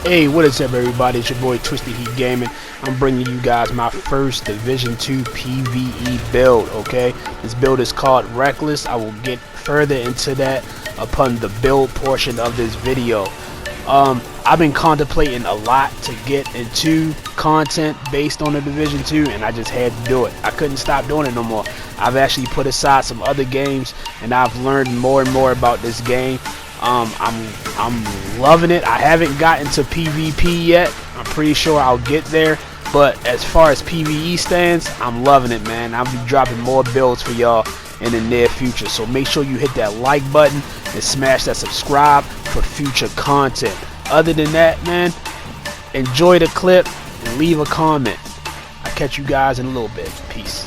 Hey, what is up, everybody? It's your boy Twisted Heat Gaming. I'm bringing you guys my first Division 2 PvE build, okay? This build is called Wreckless. I will get further into that upon the build portion of this video. I've been contemplating a lot to get into content based on the Division 2, and I just had to do it. I couldn't stop doing it no more. I've actually put aside some other games, and I've learned more and more about this game. I'm loving it. I haven't gotten to PvP yet. I'm pretty sure I'll get there, but as far as PvE stands, I'm loving it, man. I'll be dropping more builds for y'all in the near future, so make sure you hit that like button and smash that subscribe for future content. Other than that, man, enjoy the clip and leave a comment. I'll catch you guys in a little bit. Peace.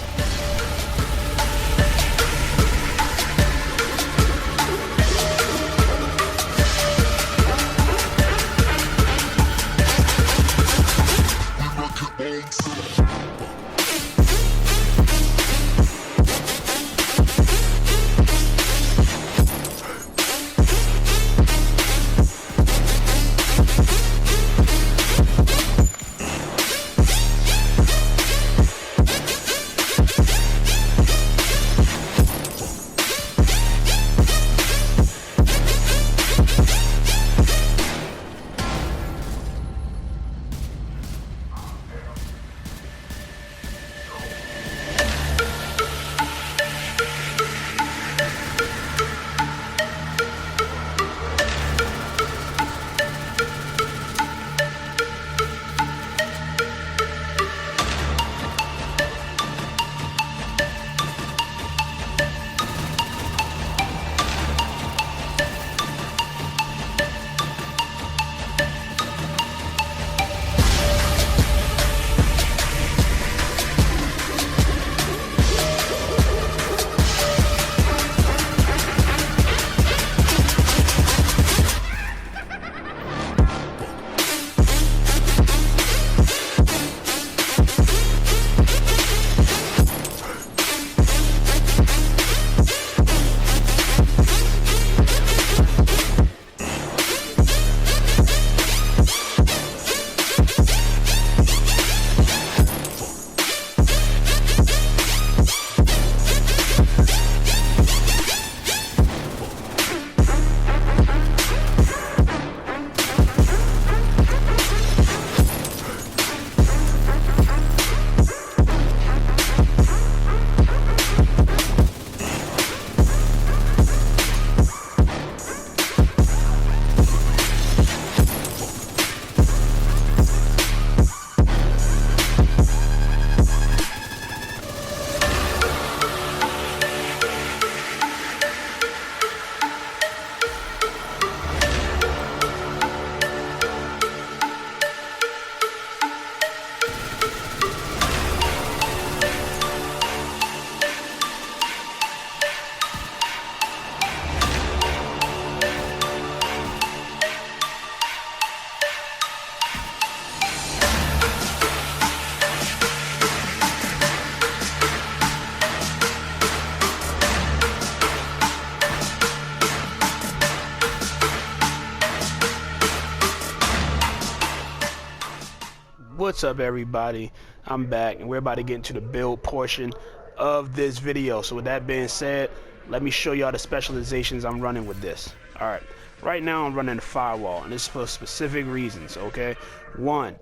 What's up, everybody? I'm back, and we're about to get into the build portion of this video. So with that being said, let me show y'all the specializations I'm running with this. Alright, right now I'm running the firewall, and this is for specific reasons, okay? 1,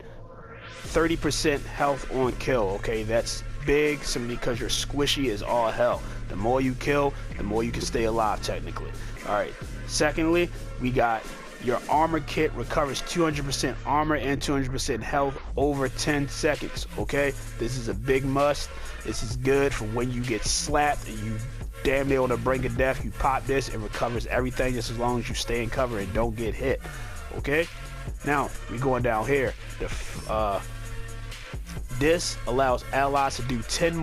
30% health on kill, okay? That's big simply because you're squishy as all hell. The more you kill, the more you can stay alive, technically. Alright, secondly, we got your armor kit recovers 200% armor and 200% health over 10 seconds, okay? This is a big must. This is good for when you get slapped and you damn near on the brink of death. You pop this, it recovers everything just as long as you stay in cover and don't get hit, okay? Now, we're going down here. This allows allies to do 10%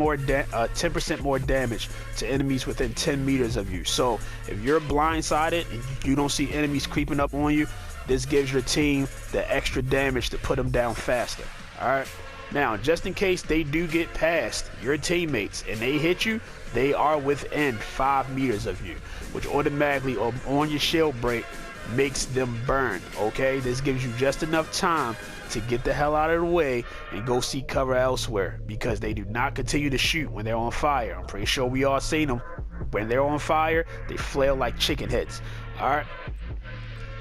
more damage to enemies within 10 meters of you. So if you're blindsided and you don't see enemies creeping up on you, this gives your team the extra damage to put them down faster. Alright, now just in case they do get past your teammates and they hit you, they are within 5 meters of you, which automatically on your shield break makes them burn. Okay, this gives you just enough time to get the hell out of the way and go seek cover elsewhere, because they do not continue to shoot when they're on fire. I'm pretty sure we all seen them. When they're on fire, they flail like chicken heads. Alright,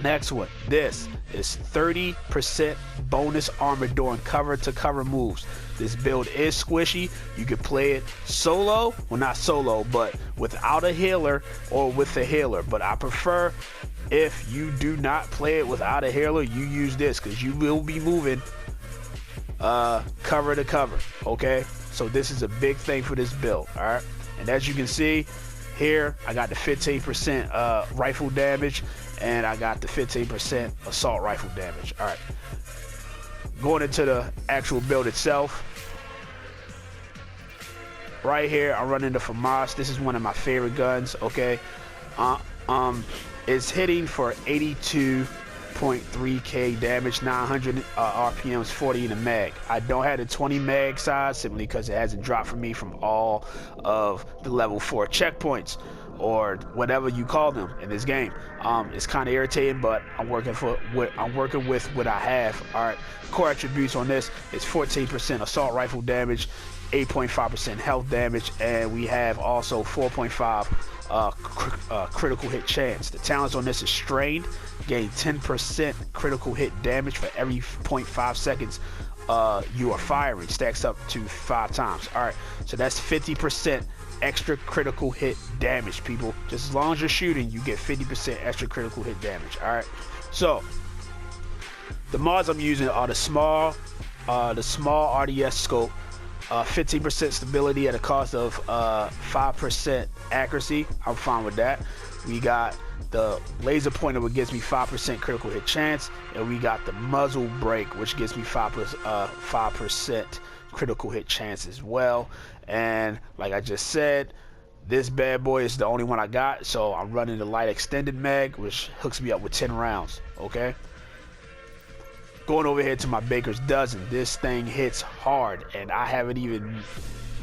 next one. This is 30% bonus armor during cover to cover moves. This build is squishy. You can play it solo, well, not solo, but without a healer or with a healer. But I prefer, if you do not play it without a healer, you use this, because you will be moving cover to cover. Okay, so this is a big thing for this build. All right, and as you can see here, I got the 15% rifle damage, and I got the 15% assault rifle damage. All right, going into the actual build itself. Right here, I'm running the FAMAS. This is one of my favorite guns. Okay, it's hitting for 82.3k damage, 900 RPMs, 40 in the mag. I don't have the 20 mag size simply because it hasn't dropped for me from all of the level 4 checkpoints, or whatever you call them in this game. It's kind of irritating, but I'm working with what I have. All right, core attributes on this is 14% assault rifle damage, 8.5% health damage, and we have also 4.5 critical hit chance. The talents on this is strained, gain 10% critical hit damage for every 0.5 seconds you are firing, stacks up to 5 times. All right, so that's 50% extra critical hit damage, people. Just as long as you're shooting, you get 50% extra critical hit damage. All right, so the mods I'm using are the small RDS scope, 15% stability at a cost of 5% accuracy. I'm fine with that. We got the laser pointer, which gives me 5% critical hit chance, and we got the muzzle brake, which gives me 5% critical hit chance as well. And like I just said, this bad boy is the only one I got, so I'm running the light extended mag, which hooks me up with 10 rounds. Okay, going over here to my Baker's dozen. This thing hits hard, and I haven't even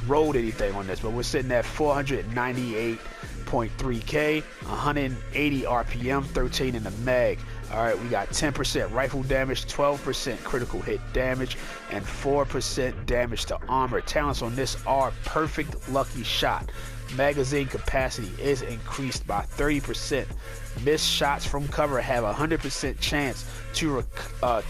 rolled anything on this, but we're sitting at 498.3k, 180 RPM, 13 in the mag. All right, we got 10% rifle damage, 12% critical hit damage, and 4% damage to armor. Talents on this are perfect lucky shot. Magazine capacity is increased by 30%. Missed shots from cover have a 100% chance to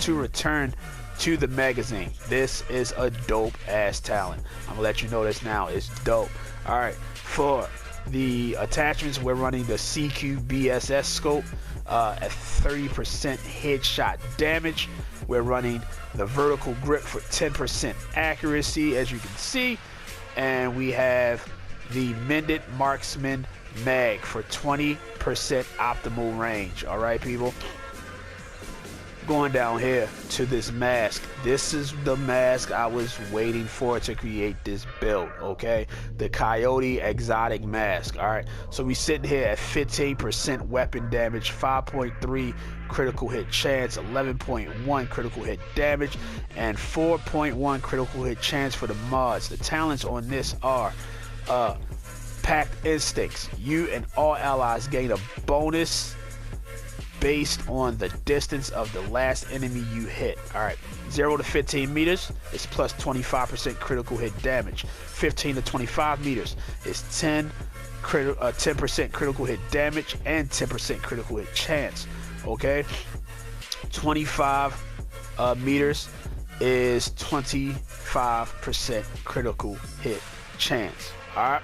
return to the magazine. This is a dope ass talent. I'm gonna let you know this now. It's dope. All right, for the attachments, we're running the CQ-BSS scope at 30% headshot damage. We're running the vertical grip for 10% accuracy, as you can see, and we have the Mended Marksman mag for 20% optimal range. All right, people. Going down here to this mask. This is the mask I was waiting for to create this build. Okay, the Coyote exotic mask. All right, so we sitting here at 15% weapon damage, 5.3 critical hit chance, 11.1 critical hit damage, and 4.1 critical hit chance for the mods. The talents on this are Packed Instincts. You and all allies gain a bonus based on the distance of the last enemy you hit. Alright, 0 to 15 meters is plus 25% critical hit damage. 15 to 25 meters is 10% critical hit damage and 10% critical hit chance. Okay, 25 meters is 25% critical hit chance. Alright,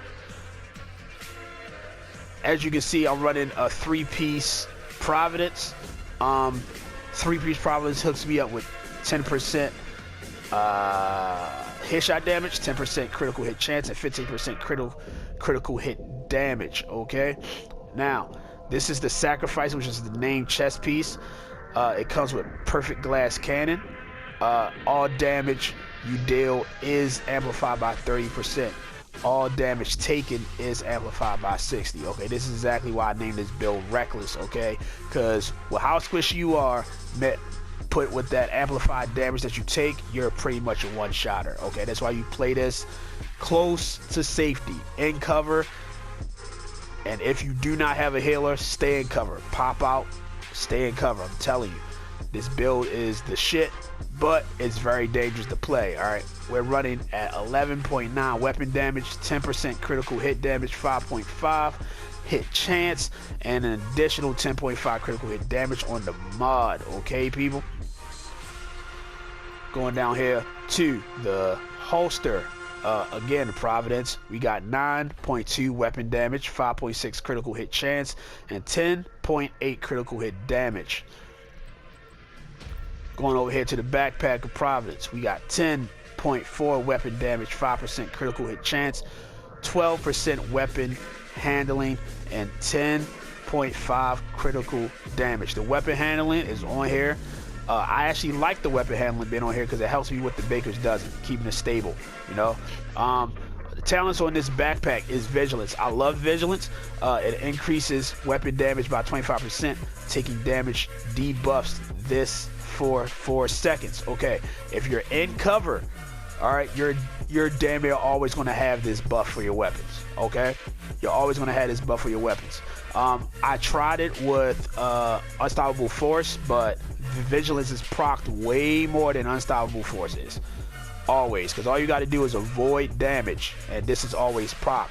as you can see, I'm running a 3-piece Providence. 3-piece Providence hooks me up with 10% headshot damage, 10% critical hit chance, and 15% critical hit damage. Okay, now this is the Sacrifice, which is the named chest piece. It comes with perfect glass cannon. All damage you deal is amplified by 30%. All damage taken is amplified by 60. Okay, this is exactly why I named this build Reckless. Okay, because with how squishy you are, put with that amplified damage that you take, you're pretty much a one-shotter. Okay, that's why you play this close to safety, in cover, and if you do not have a healer, stay in cover. Pop out Stay in cover. I'm telling you, this build is the shit, but it's very dangerous to play. All right, we're running at 11.9 weapon damage, 10% critical hit damage, 5.5 hit chance, and an additional 10.5 critical hit damage on the mod. Okay, people. Going down here to the holster. Again, the Providence, we got 9.2 weapon damage, 5.6 critical hit chance, and 10.8 critical hit damage. Going over here to the backpack of Providence, we got 10.4 weapon damage, 5% critical hit chance, 12% weapon handling, and 10.5 critical damage. The weapon handling is on here. I actually like the weapon handling being on here because it helps me with the Baker's dozen, keeping it stable, you know. The talents on this backpack is Vigilance. I love Vigilance. It increases weapon damage by 25%, taking damage debuffs this for 4 seconds. Okay, if you're in cover, all right, you're damn near always going to have this buff for your weapons. Okay, you're always going to have this buff for your weapons. I tried it with Unstoppable Force, but Vigilance is procced way more than Unstoppable Force is. Always, because all you got to do is avoid damage, and this is always procced.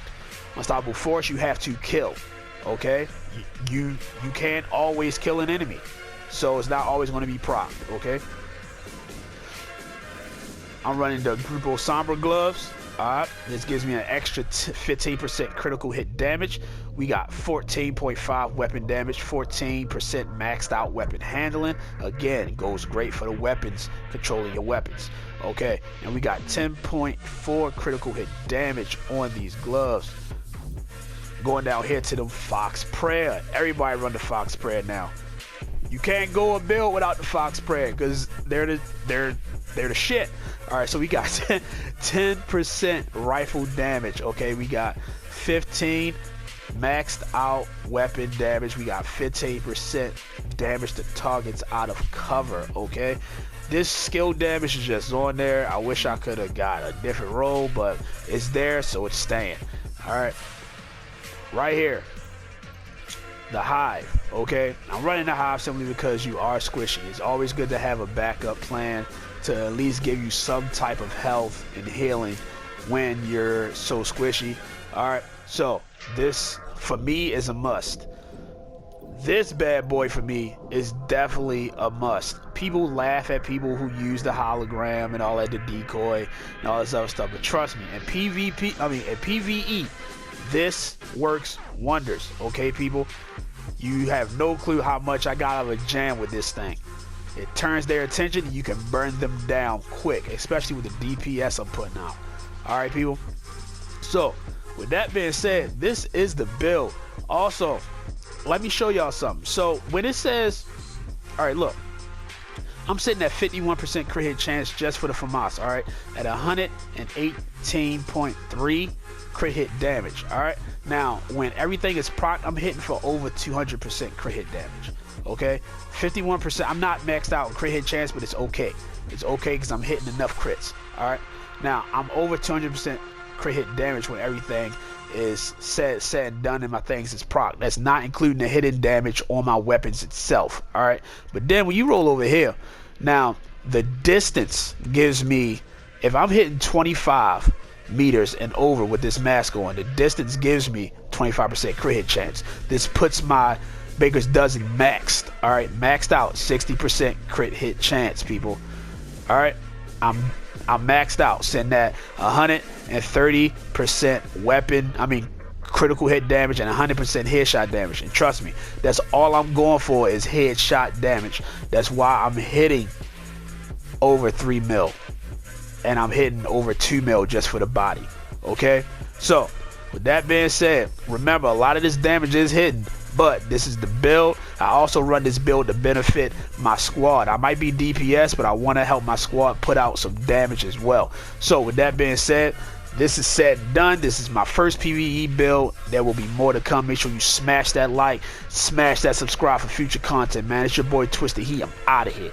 Unstoppable Force, you have to kill. Okay, you can't always kill an enemy, so it's not always going to be procced. Okay, I'm running the Grupo Sombra gloves. Alright, this gives me an extra 15% critical hit damage. We got 14.5 weapon damage, 14% maxed out weapon handling. Again, goes great for the weapons, controlling your weapons. Okay, and we got 10.4 critical hit damage on these gloves. Going down here to the Fox Prayer. Everybody run the Fox Prayer now. You can't go a build without the Fox Prayer because they're the shit. All right, so we got 10% rifle damage. Okay, we got 15 maxed out weapon damage. We got 15% damage to targets out of cover. Okay, this skill damage is just on there. I wish I could have got a different roll, but it's there, so it's staying. All right, right here, the Hive. Okay, I'm running the Hive simply because you are squishy. It's always good to have a backup plan to at least give you some type of health and healing when you're so squishy. All right, so this for me is a must. This bad boy for me is definitely a must. People laugh at people who use the hologram and all that, the decoy and all this other stuff, but trust me, in PvE, this works wonders. Okay, people, you have no clue how much I got out of a jam with this thing. It turns their attention and you can burn them down quick, especially with the DPS I'm putting out. Alright, people, so with that being said, this is the build. Also, let me show y'all something. So when it says, alright, look, I'm sitting at 51% crit hit chance just for the FAMAS. Alright, at 118.3 crit hit damage. Alright, now when everything is proc, I'm hitting for over 200% crit hit damage. Okay, 51%. I'm not maxed out crit hit chance, but it's okay. It's okay because I'm hitting enough crits. All right, now I'm over 200% crit hit damage when everything is said and done and my things is proc. That's not including the hidden damage on my weapons itself. All right, but then when you roll over here, now the distance gives me, if I'm hitting 25 meters and over with this mask on, the distance gives me 25% crit hit chance. This puts my Baker's dozen maxed. All right, maxed out, 60% crit hit chance, people. All right, I'm maxed out, sitting at 130% critical hit damage and 100% headshot damage. And trust me, that's all I'm going for is headshot damage. That's why I'm hitting over 3 mil and I'm hitting over 2 mil just for the body. Okay, so with that being said, remember, a lot of this damage is hidden, but this is the build. I also run this build to benefit my squad. I might be DPS, but I want to help my squad put out some damage as well. So with that being said, this is said and done. This is my first PvE build. There will be more to come. Make sure you smash that like, smash that subscribe for future content, man. It's your boy Twisted He. I'm out of here.